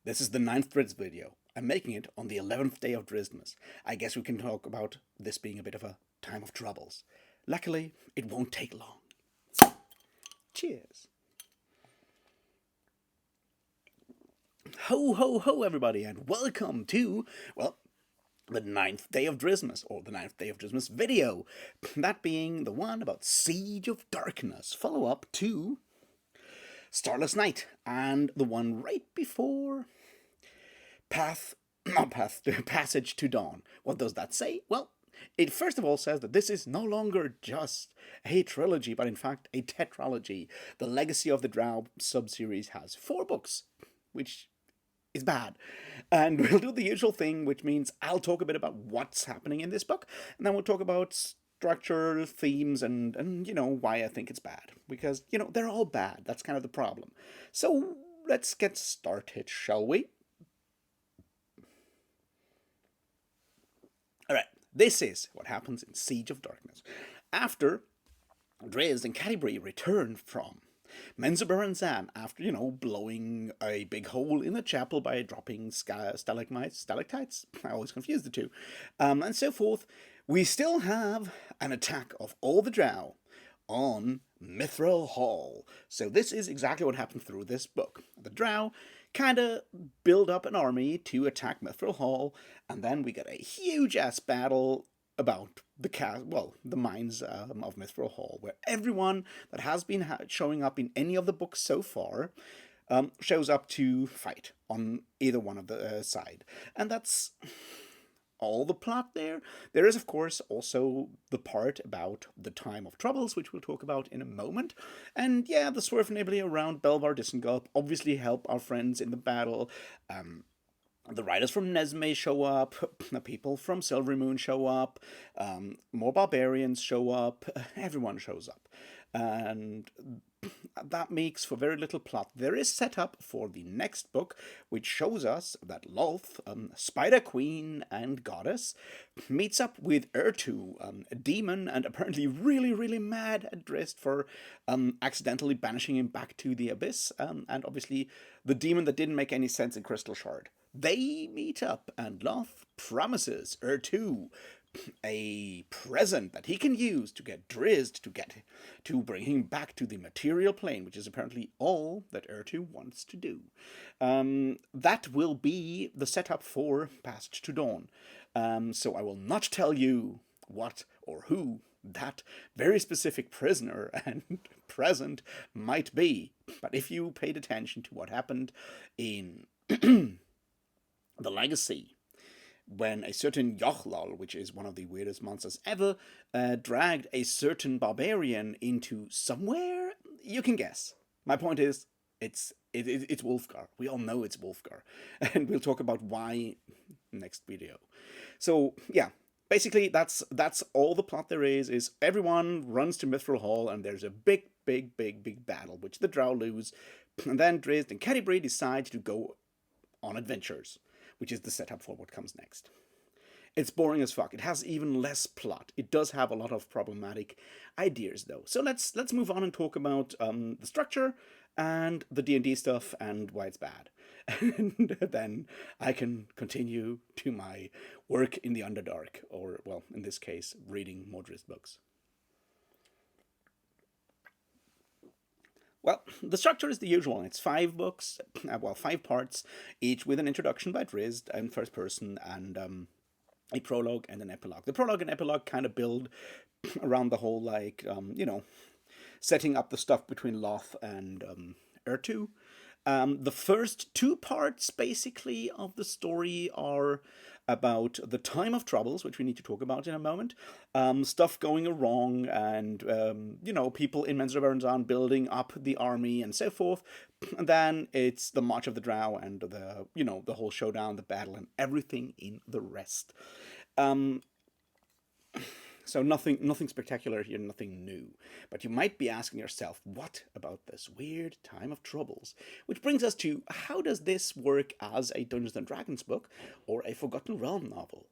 This is the ninth Drizzt video. I'm making it on the 11th day of Drizztmas. I guess we can talk about this being a bit of a time of troubles. Luckily, it won't take long. Cheers. Ho, ho, ho, everybody, and welcome to, well, the ninth day of Drizztmas, or the ninth day of Drizztmas video. That being the one about Siege of Darkness, follow up to Starless Night, and the one right before Path, not Path, Passage to Dawn. What does that say? Well, it first of all says that this is no longer just a trilogy, but in fact a tetralogy. The Legacy of the Drow subseries has 4 books, which is bad. And we'll do the usual thing, which means I'll talk a bit about what's happening in this book, and then we'll talk about structure, themes, and why I think it's bad. Because, they're all bad. That's kind of the problem. So let's get started, shall we? Alright, this is what happens in Siege of Darkness. After Drizzt and Catti return from Menzoberranzan and Zan, after, blowing a big hole in the chapel by dropping stalactites, I always confuse the two, and so forth, we still have an attack of all the Drow on Mithril Hall. So this is exactly what happened through this book. The Drow kind of build up an army to attack Mithril Hall, and then we get a huge-ass battle about the mines of Mithril Hall, where everyone that has been showing up in any of the books so far shows up to fight on either one of the side. And that's all the plot there. There is, of course, also the part about the time of troubles, which we'll talk about in a moment. And yeah, the Swervenibly around Belvar Disengulp obviously help our friends in the battle. The riders from Nesme show up, the people from Silverymoon show up, more barbarians show up, everyone shows up. And that makes for very little plot. There is set up for the next book, which shows us that Lolth, Spider Queen and Goddess, meets up with Ertu, a demon, and apparently really, really mad at Drizzt for accidentally banishing him back to the Abyss, and obviously the demon that didn't make any sense in Crystal Shard. They meet up, and Lolth promises Ertu a present that he can use to get Drizzt to bring him back to the material plane, which is apparently all that Ertu wants to do. That will be the setup for Passage to Dawn. So I will not tell you what or who that very specific prisoner and present might be. But if you paid attention to what happened in the Legacy, when a certain Yochlol, which is one of the weirdest monsters ever, dragged a certain barbarian into somewhere, you can guess. My point is, it's Wolfgar. We all know it's Wolfgar, and we'll talk about why next video. So yeah, basically that's all the plot there is. Is everyone runs to Mithril Hall, and there's a big battle, which the Drow lose, and then Drizzt and Catti decide to go on adventures, which is the setup for what comes next. It's boring as fuck. It has even less plot. It does have a lot of problematic ideas, though. So let's move on and talk about the structure and the D&D stuff and why it's bad. And then I can continue to my work in the Underdark, or, well, in this case, reading more Drizzt books. Well, the structure is the usual. It's 5 books, 5 parts, each with an introduction by Drizzt in first person, and a prologue and an epilogue. The prologue and epilogue kind of build around the whole, setting up the stuff between Lolth and Ertu. The first 2 parts, basically, of the story are about the time of troubles, which we need to talk about in a moment, stuff going wrong, and people in Menzoberranzan building up the army and so forth. And then it's the March of the Drow and the whole showdown, the battle, and everything in the rest. So nothing spectacular here, nothing new. But you might be asking yourself, what about this weird time of troubles? Which brings us to, how does this work as a Dungeons & Dragons book or a Forgotten Realm novel?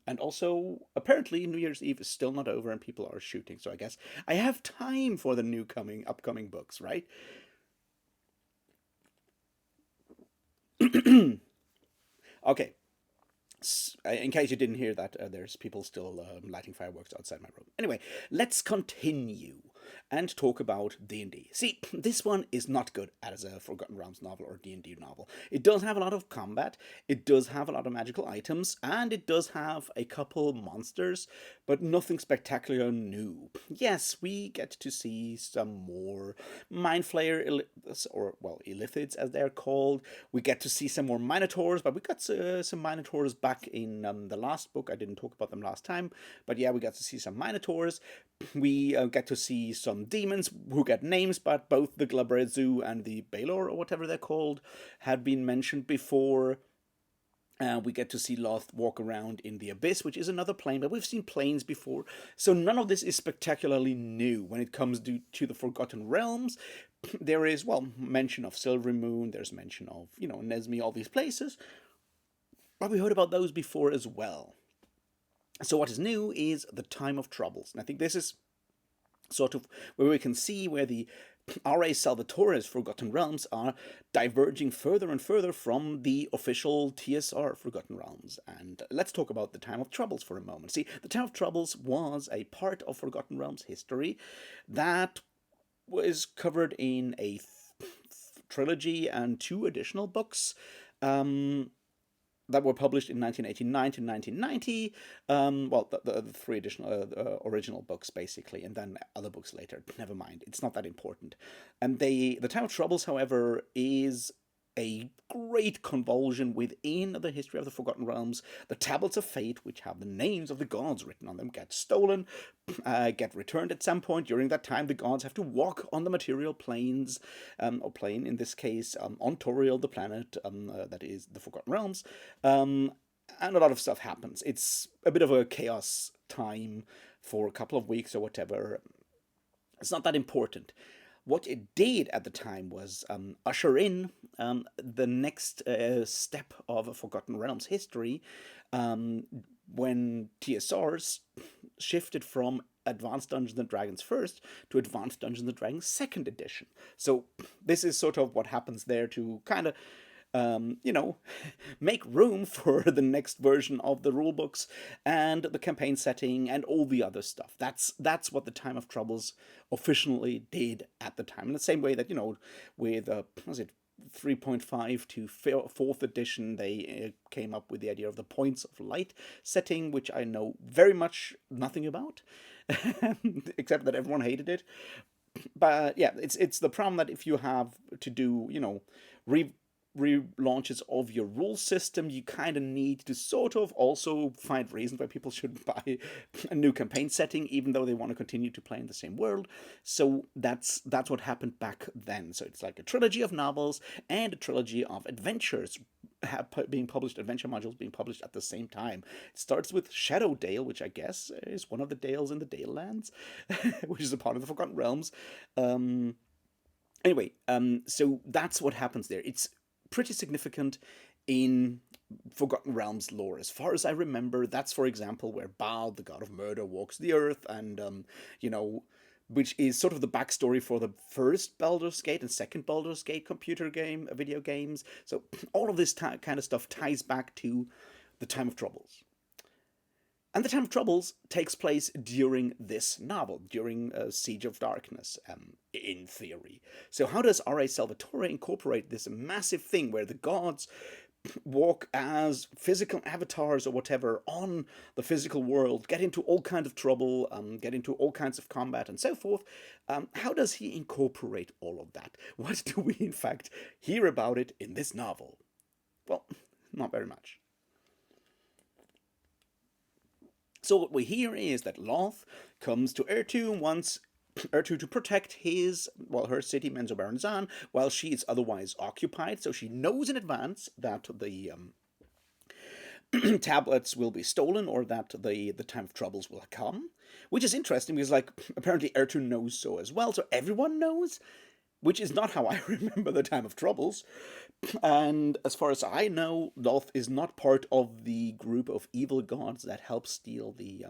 And also, apparently, New Year's Eve is still not over and people are shooting, so I guess I have time for the upcoming books, right? Okay, in case you didn't hear that, there's people still lighting fireworks outside my room. Anyway, let's continue and talk about D&D. See, this one is not good as a Forgotten Realms novel or D&D novel. It does have a lot of combat, it does have a lot of magical items, and it does have a couple monsters, but nothing spectacular new. Yes, we get to see some more Mind Flayer, or, well, Illithids as they're called. We get to see some more Minotaurs, but we got some Minotaurs back in the last book. I didn't talk about them last time, but yeah, we got to see some Minotaurs. We get to see some demons who get names, but both the Glabrezu and the Baelor, or whatever they're called, had been mentioned before. We get to see Loth walk around in the Abyss, which is another plane, but we've seen planes before, so none of this is spectacularly new when it comes to the Forgotten Realms. There is, well, mention of Silverymoon, there's mention of, Nesme, all these places, but we heard about those before as well. So what is new is the Time of Troubles, and I think this is sort of where we can see where the R.A. Salvatore's Forgotten Realms are diverging further and further from the official TSR Forgotten Realms. And let's talk about the Time of Troubles for a moment. See, the Time of Troubles was a part of Forgotten Realms history that was covered in a trilogy and 2 additional books. That were published in 1989 to 1990. The 3 additional original books, basically, and then other books later. Never mind, it's not that important. And the Time of Troubles, however, is a great convulsion within the history of the Forgotten Realms. The Tablets of Fate, which have the names of the gods written on them, get stolen, get returned at some point. During that time, the gods have to walk on the material planes, or plane in this case, on Toriel, the planet that is the Forgotten Realms, and a lot of stuff happens. It's a bit of a chaos time for a couple of weeks or whatever. It's not that important. What it did at the time was usher in the next step of Forgotten Realms history, when TSRs shifted from Advanced Dungeons and Dragons first to Advanced Dungeons and Dragons second edition. So this is sort of what happens there to kind of make room for the next version of the rulebooks and the campaign setting and all the other stuff. That's what the Time of Troubles officially did at the time. In the same way that, with, was it 3.5 to 4th edition, they came up with the idea of the Points of Light setting, which I know very much nothing about, except that everyone hated it. But yeah, it's the problem that if you have to do, relaunches of your rule system, you kind of need to sort of also find reasons why people should buy a new campaign setting, even though they want to continue to play in the same world. So that's what happened back then. So it's like a trilogy of novels and a trilogy of adventures being published, adventure modules being published at the same time. It starts with Shadowdale, which I guess is one of the Dales in the Dale Lands, which is a part of the Forgotten Realms. Anyway, so that's what happens there. It's pretty significant in Forgotten Realms lore. As far as I remember, that's, for example, where Baal, the god of murder, walks the earth, and, which is sort of the backstory for the first Baldur's Gate and second Baldur's Gate video games. So all of this kind of stuff ties back to the Time of Troubles. And the Time of Troubles takes place during this novel, during Siege of Darkness, in theory. So how does R.A. Salvatore incorporate this massive thing where the gods walk as physical avatars or whatever on the physical world, get into all kinds of trouble, get into all kinds of combat and so forth? How does he incorporate all of that? What do we, in fact, hear about it in this novel? Well, not very much. So what we hear is that Loth comes to Ertu and wants Ertu to protect her city, Menzoberranzan, while she is otherwise occupied. So she knows in advance that the tablets will be stolen, or that the Time of Troubles will come. Which is interesting because, apparently Ertu knows so as well. So everyone knows, which is not how I remember the Time of Troubles. And as far as I know, Loth is not part of the group of evil gods that help steal the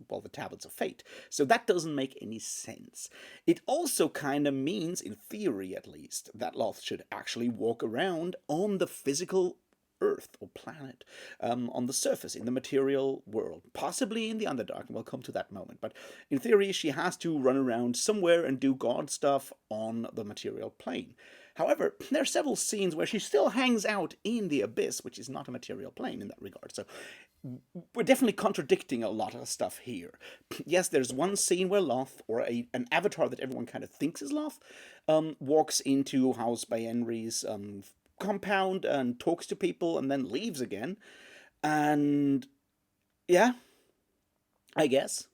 well, the Tablets of Fate. So that doesn't make any sense. It also kind of means, in theory at least, that Loth should actually walk around on the physical Earth or planet, on the surface, in the material world, possibly in the Underdark, and we'll come to that moment. But in theory, she has to run around somewhere and do god stuff on the material plane. However, there are several scenes where she still hangs out in the abyss, which is not a material plane in that regard. So we're definitely contradicting a lot of stuff here. Yes, there's one scene where Loth, or an avatar that everyone kind of thinks is Loth, walks into House Bayenri's compound and talks to people and then leaves again. And yeah, I guess.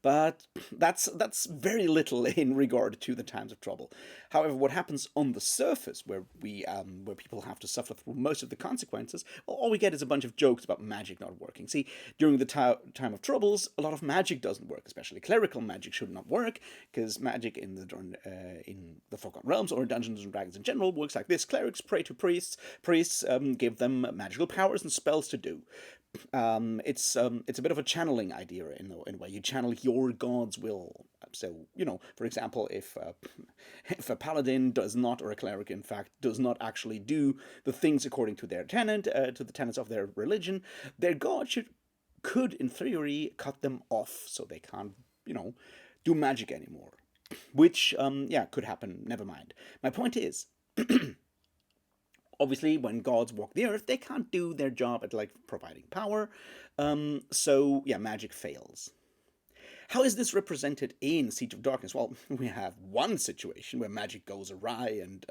But that's very little in regard to the times of trouble. However, what happens on the surface, where people have to suffer through most of the consequences, well, all we get is a bunch of jokes about magic not working. See, during the time of troubles, a lot of magic doesn't work, especially clerical magic should not work, because magic in the Forgotten Realms or Dungeons and Dragons in general works like this: clerics pray to priests, priests give them magical powers and spells to do. It's a bit of a channeling idea in a way. You channel your god's will. So, for example, if if a paladin does not, or a cleric in fact does not actually do the things according to their to the tenets of their religion, their god could in theory cut them off so they can't do magic anymore. Which could happen. Never mind. My point is, obviously, when gods walk the earth, they can't do their job at providing power. So yeah, magic fails. How is this represented in Siege of Darkness? Well, we have one situation where magic goes awry and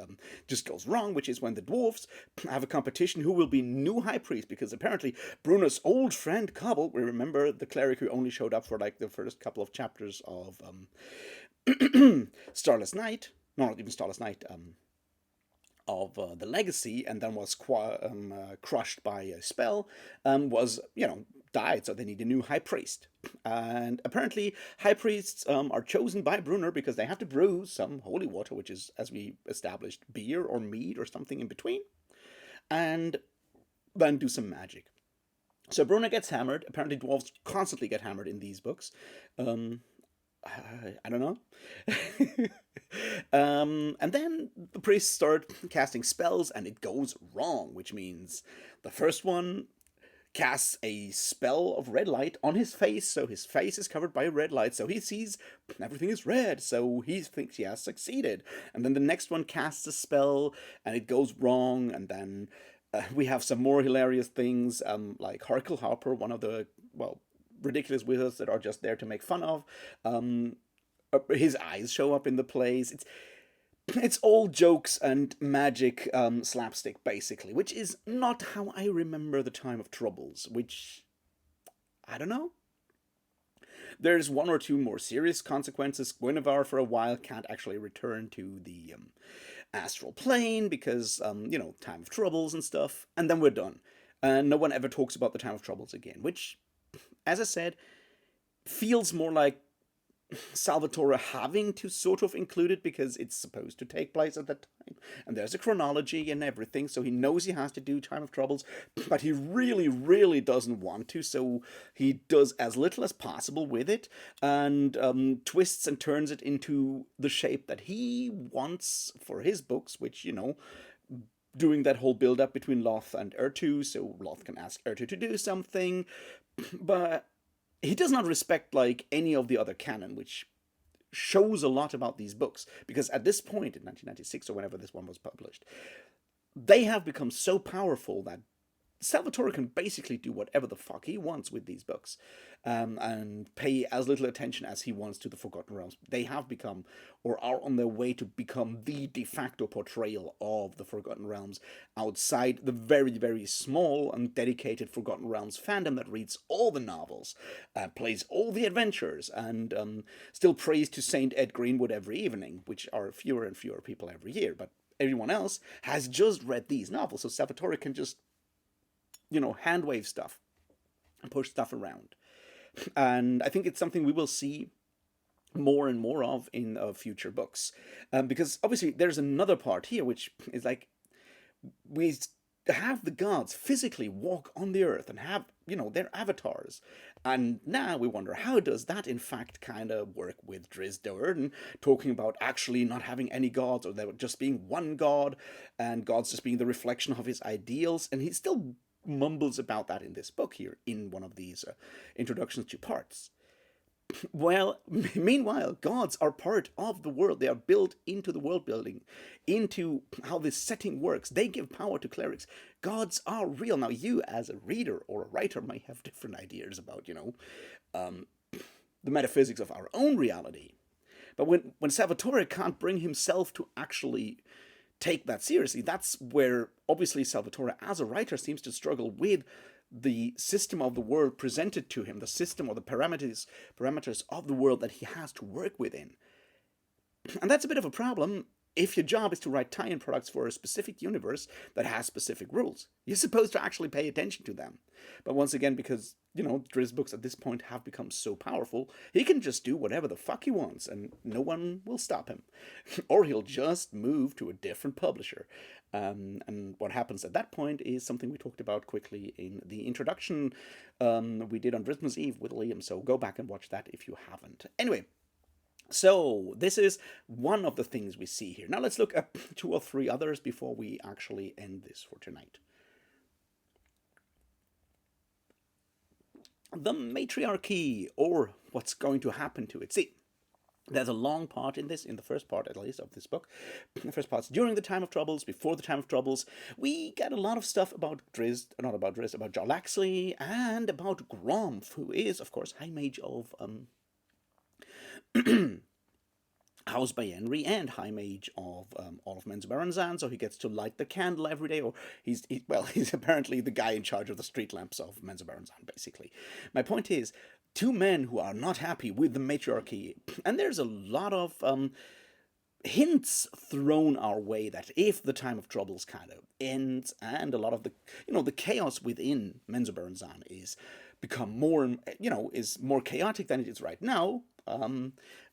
just goes wrong, which is when the dwarves have a competition who will be new high priest, because apparently Bruno's old friend Cobble, we remember the cleric who only showed up for the first couple of chapters of Starless Night, no, not even Starless Night, of the Legacy, and then was crushed by a spell, was, died, so they need a new high priest. And apparently, high priests are chosen by Brunner because they have to brew some holy water, which is, as we established, beer or mead or something in between, and then do some magic. So Brunner gets hammered. Apparently, dwarves constantly get hammered in these books. I don't know. And then the priests start casting spells and it goes wrong, which means the first one casts a spell of red light on his face, so his face is covered by red light, so he sees everything is red, so he thinks he has succeeded. And then the next one casts a spell and it goes wrong, and then we have some more hilarious things, like Harkle Harper, one of the, ridiculous wizards that are just there to make fun of. His eyes show up in the plays. It's all jokes and magic, slapstick, basically, which is not how I remember the Time of Troubles, which, I don't know. There's one or two more serious consequences. Guinevere, for a while, can't actually return to the astral plane because, Time of Troubles and stuff, and then we're done. And no one ever talks about the Time of Troubles again, which, as I said, feels more like Salvatore having to sort of include it because it's supposed to take place at that time. And there's a chronology and everything, so he knows he has to do Time of Troubles, but he really, really doesn't want to, so he does as little as possible with it, and twists and turns it into the shape that he wants for his books, which, doing that whole build-up between Loth and Ertu, so Loth can ask Ertu to do something, but he does not respect, any of the other canon, which shows a lot about these books, because at this point, in 1996, or whenever this one was published, they have become so powerful that Salvatore can basically do whatever the fuck he wants with these books, and pay as little attention as he wants to the Forgotten Realms. They have become, or are on their way to become, the de facto portrayal of the Forgotten Realms outside the very, very small and dedicated Forgotten Realms fandom that reads all the novels, plays all the adventures, and still prays to Saint Ed Greenwood every evening, which are fewer and fewer people every year. But everyone else has just read these novels, so Salvatore can just hand wave stuff and push stuff around. And I think it's something we will see more and more of in future books. Because obviously there's another part here, which is we have the gods physically walk on the earth and have, their avatars. And now we wonder, how does that in fact kind of work with Drizztmas and talking about actually not having any gods, or there just being one god, and gods just being the reflection of his ideals. And he still mumbles about that in this book here, in one of these introductions to parts. Well, meanwhile, gods are part of the world. They are built into the world building, into how this setting works. They give power to clerics. Gods are real. Now, you as a reader or a writer might have different ideas about, the metaphysics of our own reality. But when Salvatore can't bring himself to actually take that seriously, that's where obviously Salvatore as a writer seems to struggle with the system of the world presented to him, the system or the parameters of the world that he has to work within. And that's a bit of a problem if your job is to write tie-in products for a specific universe that has specific rules. You're supposed to actually pay attention to them. But once again, because, Driz books at this point have become so powerful, he can just do whatever the fuck he wants and no one will stop him. Or he'll just move to a different publisher. And what happens at that point is something we talked about quickly in the introduction we did on Drizztmas Eve with Liam, so go back and watch that if you haven't. Anyway, so this is one of the things we see here. Now let's look at 2 or 3 others before we actually end this for tonight. The matriarchy, or what's going to happen to it. See, there's a long part in this, in the first part at least of this book. The first part's during the time of troubles, before the time of troubles. We get a lot of stuff about about Jarlaxle, and about Gromf, who is, of course, High Mage of House Bayenri and High Mage of all of Menzo Baranzan, so he gets to light the candle every day, or he's apparently the guy in charge of the street lamps of Menzo Baranzan, basically. My point is, 2 men who are not happy with the matriarchy, and there's a lot of hints thrown our way that if the time of troubles kind of ends, and a lot of the, the chaos within Menzo Baranzan is become more, is more chaotic than it is right now,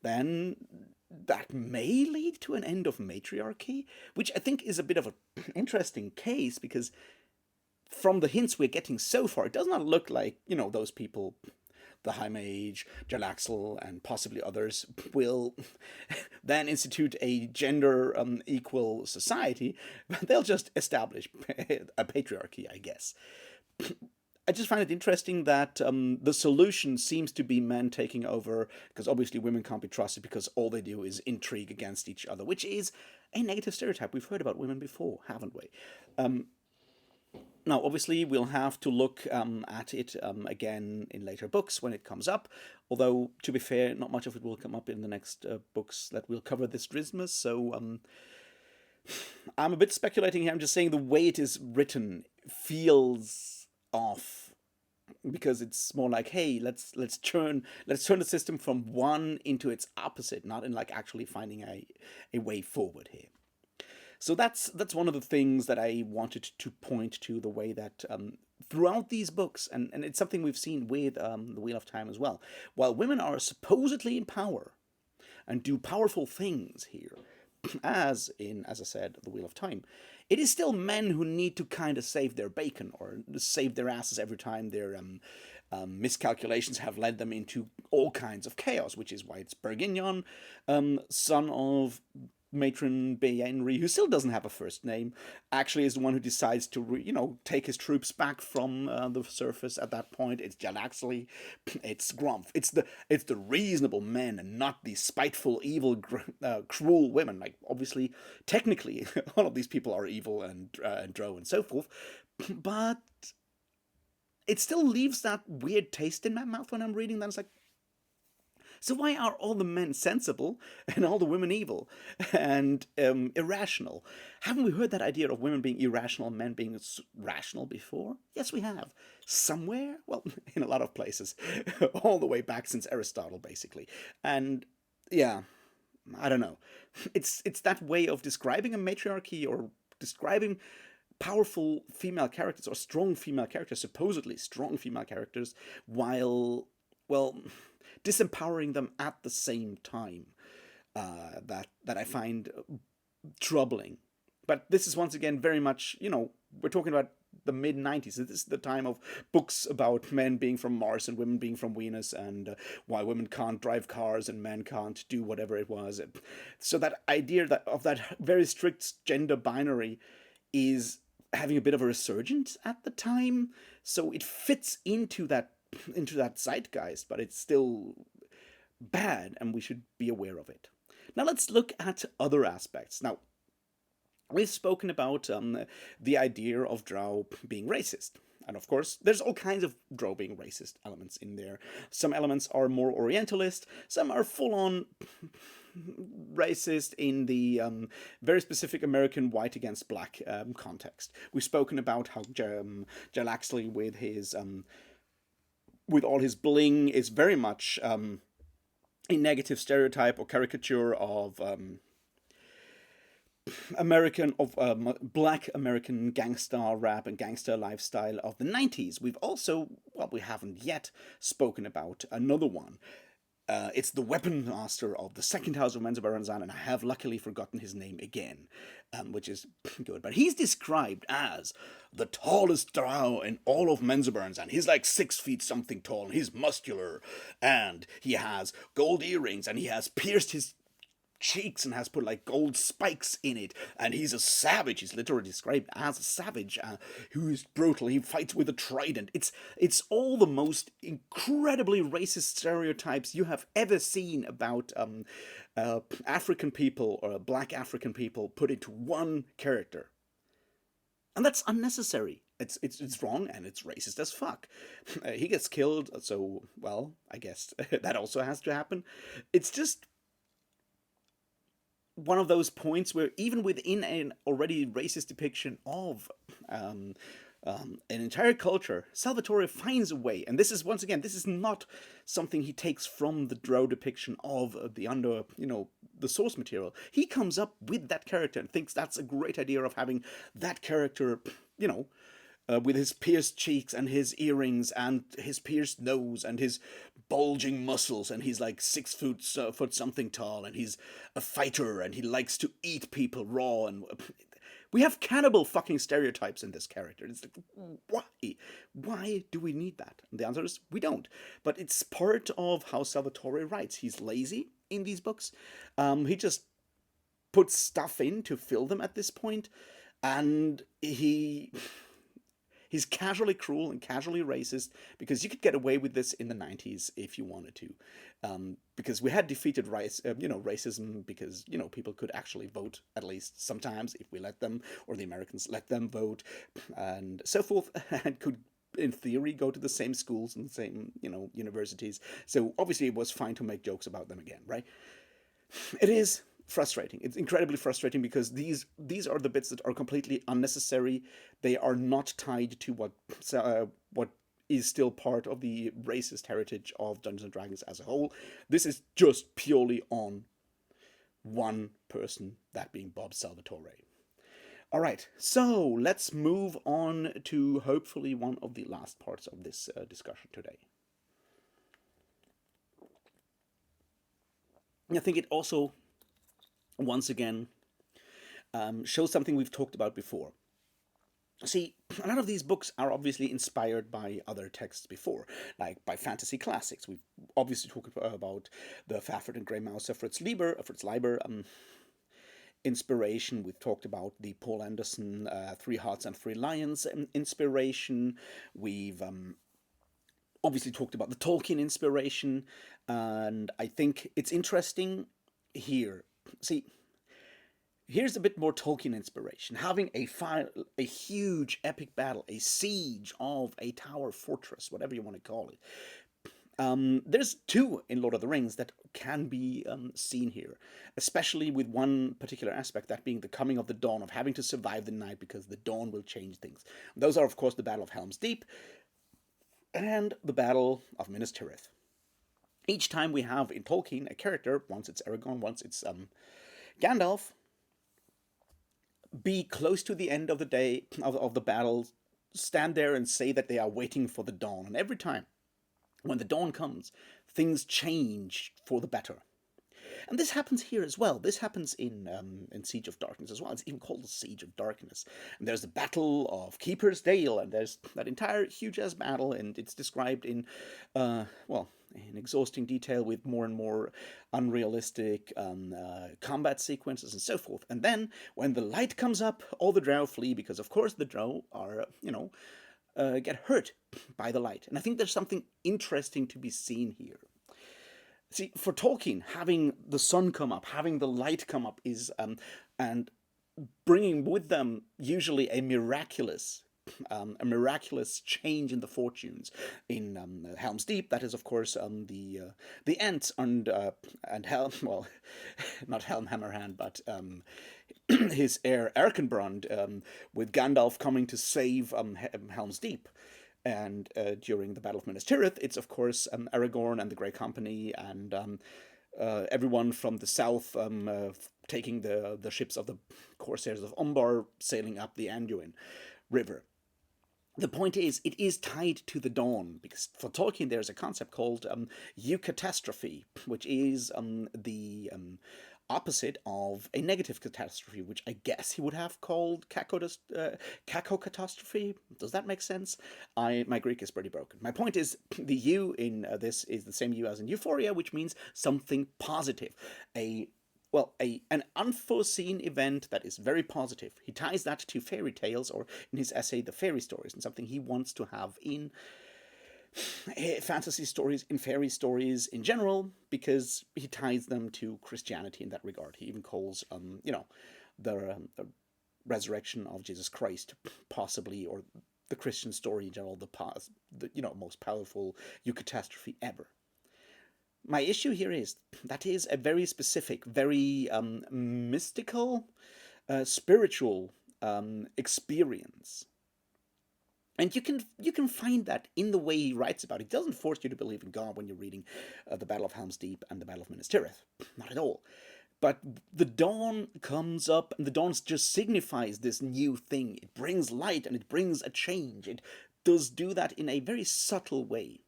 then that may lead to an end of matriarchy, which I think is a bit of an interesting case, because from the hints we're getting so far, it does not look like, those people, the High Mage, Jarlaxle, and possibly others, will then institute a gender equal society, but they'll just establish a patriarchy, I guess. I just find it interesting that the solution seems to be men taking over, because obviously women can't be trusted because all they do is intrigue against each other, which is a negative stereotype. We've heard about women before, haven't we? Now, obviously, we'll have to look at it again in later books when it comes up, although, to be fair, not much of it will come up in the next books that we'll cover this Drizztmas, so I'm a bit speculating here. I'm just saying the way it is written feels off, because it's more like, hey, let's turn the system from one into its opposite, not in like actually finding a way forward here. So that's one of the things that I wanted to point to, the way that throughout these books, and it's something we've seen with the Wheel of Time as well, while women are supposedly in power and do powerful things here, as I said, the Wheel of Time, it is still men who need to kind of save their bacon, or save their asses every time their miscalculations have led them into all kinds of chaos, which is why it's Bergignon, son of Matron Bayenri, who still doesn't have a first name, actually is the one who decides to, take his troops back from the surface at that point. It's Jarlaxle, it's Gromf, it's the reasonable men, and not the spiteful, evil, cruel women. Like, obviously, technically, all of these people are evil and drow and so forth, but it still leaves that weird taste in my mouth when I'm reading that. It's like, so why are all the men sensible and all the women evil and irrational? Haven't we heard that idea of women being irrational and men being rational before? Yes, we have. Somewhere? Well, in a lot of places. All the way back since Aristotle, basically. And, yeah, I don't know. It's that way of describing a matriarchy, or describing powerful female characters, or strong female characters, supposedly strong female characters, while, well, disempowering them at the same time, that I find troubling. But this is once again very much, we're talking about the mid 90s. This is the time of books about men being from Mars and women being from Venus, and why women can't drive cars and men can't do whatever it was. So that idea that of that very strict gender binary is having a bit of a resurgence at the time. So it fits into that zeitgeist, but it's still bad, and we should be aware of it. Now let's look at other aspects. Now, we've spoken about the idea of Drow being racist. And of course, there's all kinds of Drow being racist elements in there. Some elements are more Orientalist, some are full on racist in the very specific American white against black context. We've spoken about how Jalaxley, with all his bling, is very much a negative stereotype or caricature of black American gangsta rap and gangster lifestyle of the 90s. We've also, well, we haven't yet spoken about another one. It's the weapon master of the second house of Menzoberranzan, Baranzan, and I have luckily forgotten his name again, which is good. But he's described as the tallest drow in all of Menzoberranzan. Baranzan. He's like 6 feet something tall, and he's muscular, and he has gold earrings, and he has pierced his cheeks and has put like gold spikes in it, and he's a savage. He's literally described as a savage who is brutal. He fights with a trident. It's all the most incredibly racist stereotypes you have ever seen about African people or black African people put into one character, and that's unnecessary. It's wrong, and it's racist as fuck. He gets killed, so, well, I guess that also has to happen. It's just one of those points where even within an already racist depiction of an entire culture, Salvatore finds a way, and this is, once again, this is not something he takes from the Drow depiction of the source material. He comes up with that character and thinks that's a great idea of having that character, with his pierced cheeks and his earrings and his pierced nose and his bulging muscles, and he's like 6 foot something tall, and he's a fighter, and he likes to eat people raw, and we have cannibal fucking stereotypes in this character. It's like, why do we need that? And the answer is we don't. But it's part of how Salvatore writes. He's lazy in these books. He just puts stuff in to fill them at this point, and he's casually cruel and casually racist, because you could get away with this in the 90s if you wanted to. Because we had defeated racism, because, people could actually vote, at least sometimes, if we let them, or the Americans let them vote, and so forth, and could, in theory, go to the same schools and the same, universities. So obviously it was fine to make jokes about them again, right? It is frustrating. It's incredibly frustrating, because these are the bits that are completely unnecessary. They are not tied to what is still part of the racist heritage of Dungeons and Dragons as a whole. This is just purely on one person, that being Bob Salvatore. All right, so let's move on to hopefully one of the last parts of this discussion today. I think it also, once again, shows something we've talked about before. See, a lot of these books are obviously inspired by other texts before, like by fantasy classics. We've obviously talked about the Fafhrd and Grey Mouse of Fritz Leiber inspiration. We've talked about the Paul Anderson Three Hearts and Three Lions inspiration. We've obviously talked about the Tolkien inspiration, and I think it's interesting here. See, here's a bit more Tolkien inspiration. Having a huge epic battle, a siege of a tower fortress, whatever you want to call it. There's 2 in Lord of the Rings that can be seen here, especially with one particular aspect, that being the coming of the dawn, of having to survive the night because the dawn will change things. Those are, of course, the Battle of Helm's Deep and the Battle of Minas Tirith. Each time we have in Tolkien a character, once it's Aragorn, once it's Gandalf, be close to the end of the day of the battle, stand there and say that they are waiting for the dawn. And every time when the dawn comes, things change for the better. And this happens here as well. This happens in Siege of Darkness as well. It's even called the Siege of Darkness. And there's the Battle of Keeper's Dale, and there's that entire huge ass battle, and it's described in, well, in exhausting detail with more and more unrealistic combat sequences and so forth. And then when the light comes up, all the drow flee because, of course, the drow are, get hurt by the light. And I think there's something interesting to be seen here. See, for Tolkien, having the sun come up, having the light come up is, and bringing with them usually a miraculous change in the fortunes. In Helm's Deep, that is, of course, the Ents and Helm. Well, not Helm Hammerhand, but his heir Erkenbrand, with Gandalf coming to save Helm's Deep. And during the Battle of Minas Tirith, it's of course Aragorn and the Grey Company and everyone from the south taking the ships of the Corsairs of Umbar sailing up the Anduin River. The point is, it is tied to the dawn, because for Tolkien there's a concept called eucatastrophe, which is the opposite of a negative catastrophe, which I guess he would have called cacocatastrophe. Does that make sense? My Greek is pretty broken. My point is, the U in this is the same U as in Euphoria, which means something positive. An unforeseen event that is very positive. He ties that to fairy tales, or in his essay, The Fairy Stories, and something he wants to have in fantasy stories, in fairy stories in general, because he ties them to Christianity in that regard. He even calls, the resurrection of Jesus Christ, possibly, or the Christian story in general, the most powerful eucatastrophe ever. My issue here is that is a very specific, very mystical, spiritual experience. And you can find that in the way he writes about it. He doesn't force you to believe in God when you're reading the Battle of Helm's Deep and the Battle of Minas Tirith. Not at all. But the dawn comes up, and the dawn just signifies this new thing. It brings light, and it brings a change. It does do that in a very subtle way.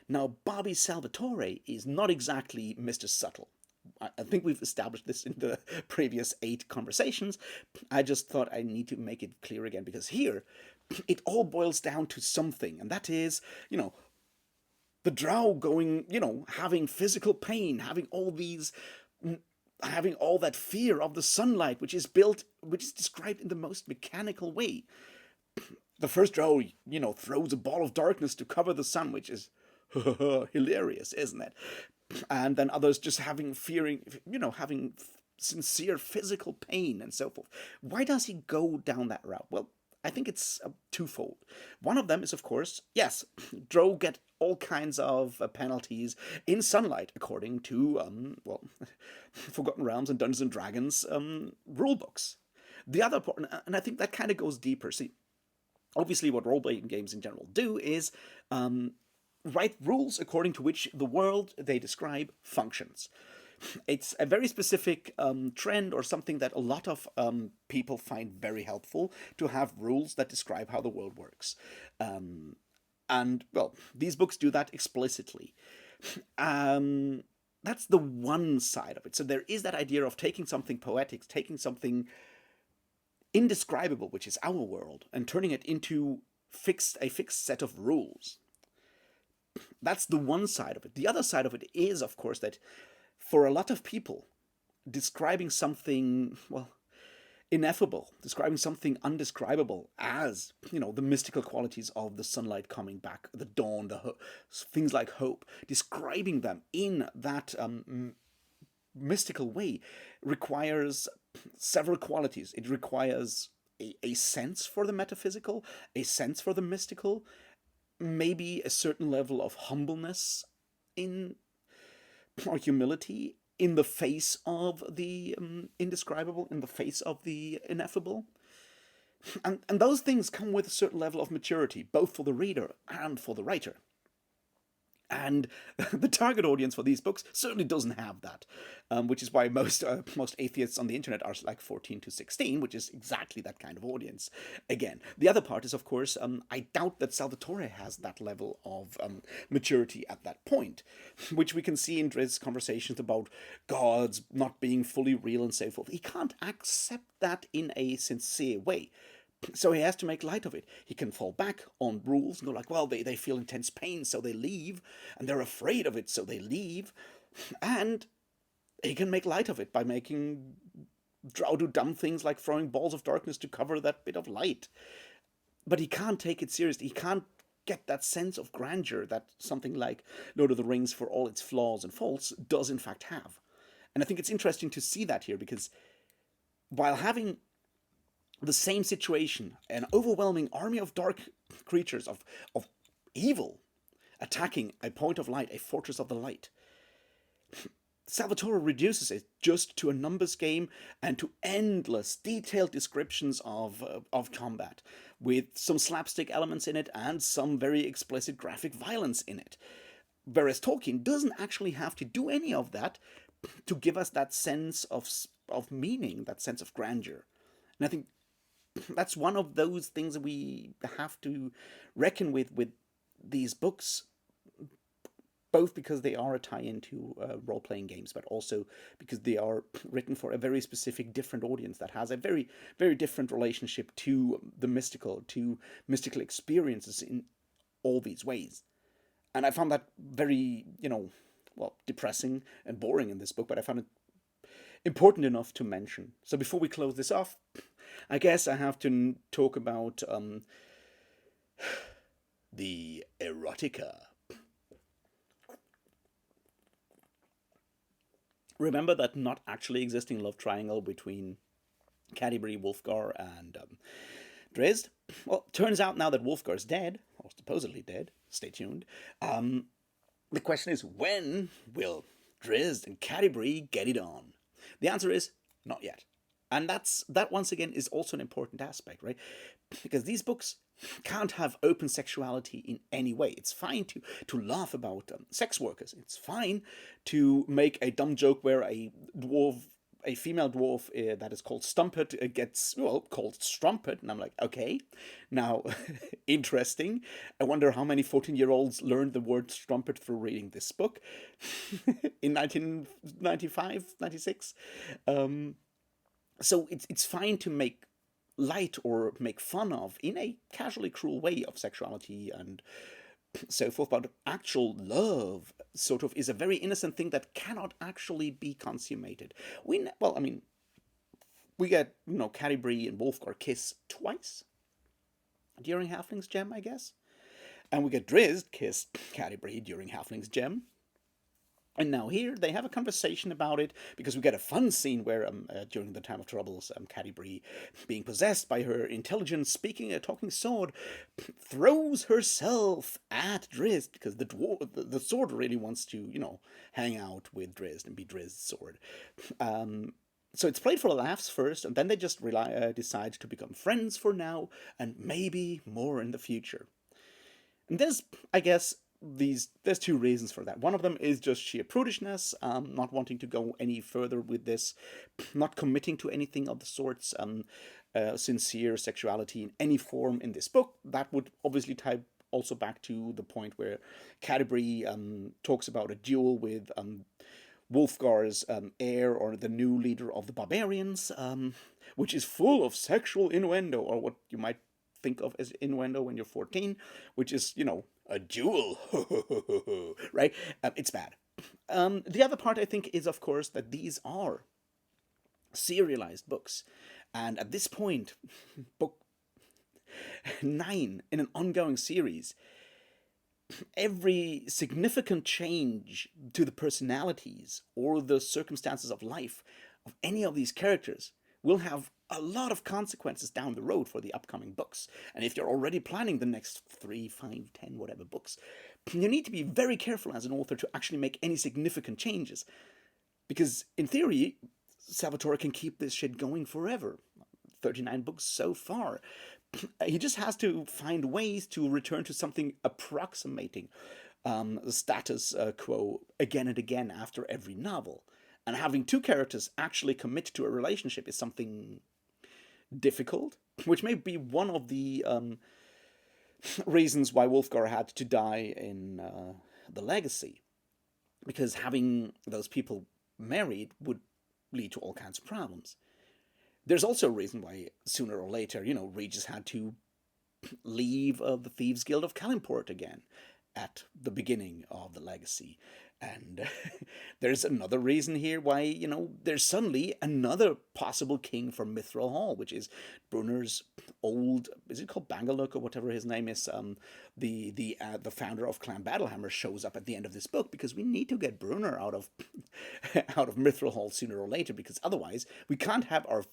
Now, Bobby Salvatore is not exactly Mr. Subtle. I think we've established this in the previous 8 conversations. I just thought I need to make it clear again, because here it all boils down to something, and that is, the drow going, having physical pain, having all that fear of the sunlight, which is described in the most mechanical way. The first drow, throws a ball of darkness to cover the sun, which is hilarious, isn't it? And then others just having sincere physical pain and so forth. Why does he go down that route? Well, I think it's twofold. One of them is, of course, yes, drow get all kinds of penalties in sunlight, according to, Forgotten Realms and Dungeons and Dragons rule books. The other part, and I think that kind of goes deeper. See, obviously what role-playing games in general do is write rules according to which the world they describe functions. It's a very specific trend, or something that a lot of people find very helpful, to have rules that describe how the world works. These books do that explicitly. That's the one side of it. So there is that idea of taking something poetic, taking something indescribable, which is our world, and turning it into a fixed set of rules. That's the one side of it. The other side of it is, of course, that for a lot of people, describing something, ineffable, describing something undescribable as, the mystical qualities of the sunlight coming back, the dawn, things like hope, describing them in that mystical way requires several qualities. It requires a sense for the metaphysical, a sense for the mystical, maybe a certain level of humbleness or humility in the face of the indescribable, in the face of the ineffable. And those things come with a certain level of maturity, both for the reader and for the writer. And the target audience for these books certainly doesn't have that, which is why most atheists on the internet are like 14 to 16, which is exactly that kind of audience. Again, the other part is, of course, I doubt that Salvatore has that level of maturity at that point, which we can see in Drizzt's conversations about gods not being fully real and so forth. He can't accept that in a sincere way. So he has to make light of it. He can fall back on rules and go like, well, they feel intense pain, so they leave, and they're afraid of it, so they leave. And he can make light of it by making Drow do dumb things like throwing balls of darkness to cover that bit of light. But he can't take it seriously. He can't get that sense of grandeur that something like Lord of the Rings, for all its flaws and faults, does in fact have. And I think it's interesting to see that here, because while having the same situation, an overwhelming army of dark creatures, of evil, attacking a point of light, a fortress of the light, Salvatore reduces it just to a numbers game and to endless detailed descriptions of combat, with some slapstick elements in it and some very explicit graphic violence in it. Whereas Tolkien doesn't actually have to do any of that to give us that sense of meaning, that sense of grandeur. And I think that's one of those things that we have to reckon with these books, both because they are a tie-in to role-playing games, but also because they are written for a very specific, different audience that has a very, very different relationship to the mystical, to mystical experiences in all these ways. And I found that very, well, depressing and boring in this book, but I found it important enough to mention. So before we close this off, I guess I have to talk about the erotica. Remember that not actually existing love triangle between Catti-brie, Wulfgar, and Drizzt? Well, turns out now that Wulfgar's dead, or supposedly dead, stay tuned, the question is, when will Drizzt and Catti-brie get it on? The answer is, not yet. And that once again is also an important aspect, right? Because these books can't have open sexuality in any way. It's fine to laugh about sex workers. It's fine to make a dumb joke where a female dwarf that is called Stumpet gets, called Strumpet. And I'm like, okay, now, interesting. I wonder how many 14-year-olds learned the word Strumpet through reading this book in 1995, 96. So it's fine to make light or make fun of, in a casually cruel way, of sexuality and so forth, but actual love sort of is a very innocent thing that cannot actually be consummated. We get, Catti-brie and Wulfgar kiss twice during Halfling's Gem, I guess. And we get Drizzt kiss Catti-brie during Halfling's Gem. And now here they have a conversation about it, because we get a fun scene where during the Time of Troubles, Catti-brie, being possessed by her intelligent, speaking, talking sword, throws herself at Drizzt, because the sword really wants to, hang out with Drizzt and be Drizzt's sword. So it's played for laughs first, and then they just decide to become friends for now, and maybe more in the future. And there's, I guess, there's two reasons for that. One of them is just sheer prudishness, not wanting to go any further with this, not committing to anything of the sorts, sincere sexuality in any form in this book. That would obviously tie also back to the point where Catti-brie talks about a duel with Wulfgar's heir, or the new leader of the barbarians, which is full of sexual innuendo, or what you might think of as innuendo when you're 14, which is, a duel, right? It's bad. The other part, I think, is, of course, that these are serialized books. And at this point, book 9 in an ongoing series, every significant change to the personalities or the circumstances of life of any of these characters will have a lot of consequences down the road for the upcoming books. And if you're already planning the next 3, 5, 10, whatever books, you need to be very careful as an author to actually make any significant changes. Because in theory, Salvatore can keep this shit going forever. 39 books so far. He just has to find ways to return to something approximating the status quo again and again after every novel. And having two characters actually commit to a relationship is something difficult, which may be one of the reasons why Wolfgar had to die in the Legacy, because having those people married would lead to all kinds of problems. There's also a reason why sooner or later, Regis had to leave the Thieves Guild of Kalimport again at the beginning of the Legacy. And there's another reason here why, there's suddenly another possible king for Mithril Hall, which is Brunner's old, is it called Bangaluk or whatever his name is? The founder of Clan Battlehammer shows up at the end of this book, because we need to get Brunner out of out of Mithril Hall sooner or later, because otherwise we can't have our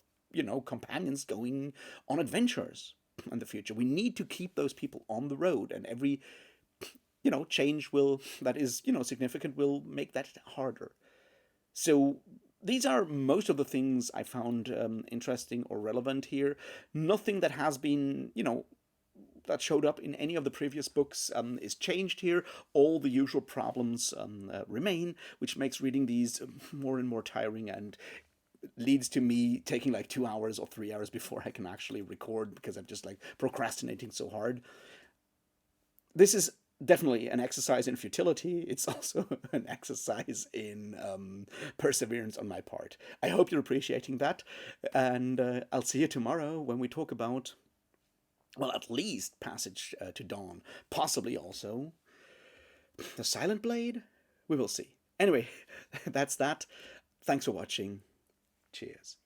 companions going on adventures in the future. We need to keep those people on the road, and every change that is significant will make that harder. So these are most of the things I found interesting or relevant here. Nothing that has been that showed up in any of the previous books is changed here. All the usual problems remain, which makes reading these more and more tiring, and leads to me taking like 2 hours or 3 hours before I can actually record, because I'm just like procrastinating so hard. This is definitely an exercise in futility. It's also an exercise in perseverance on my part. I hope you're appreciating that, and I'll see you tomorrow when we talk about, well, at least Passage to Dawn, possibly also the Silent Blade. We will see. Anyway, that's that. Thanks for watching. Cheers.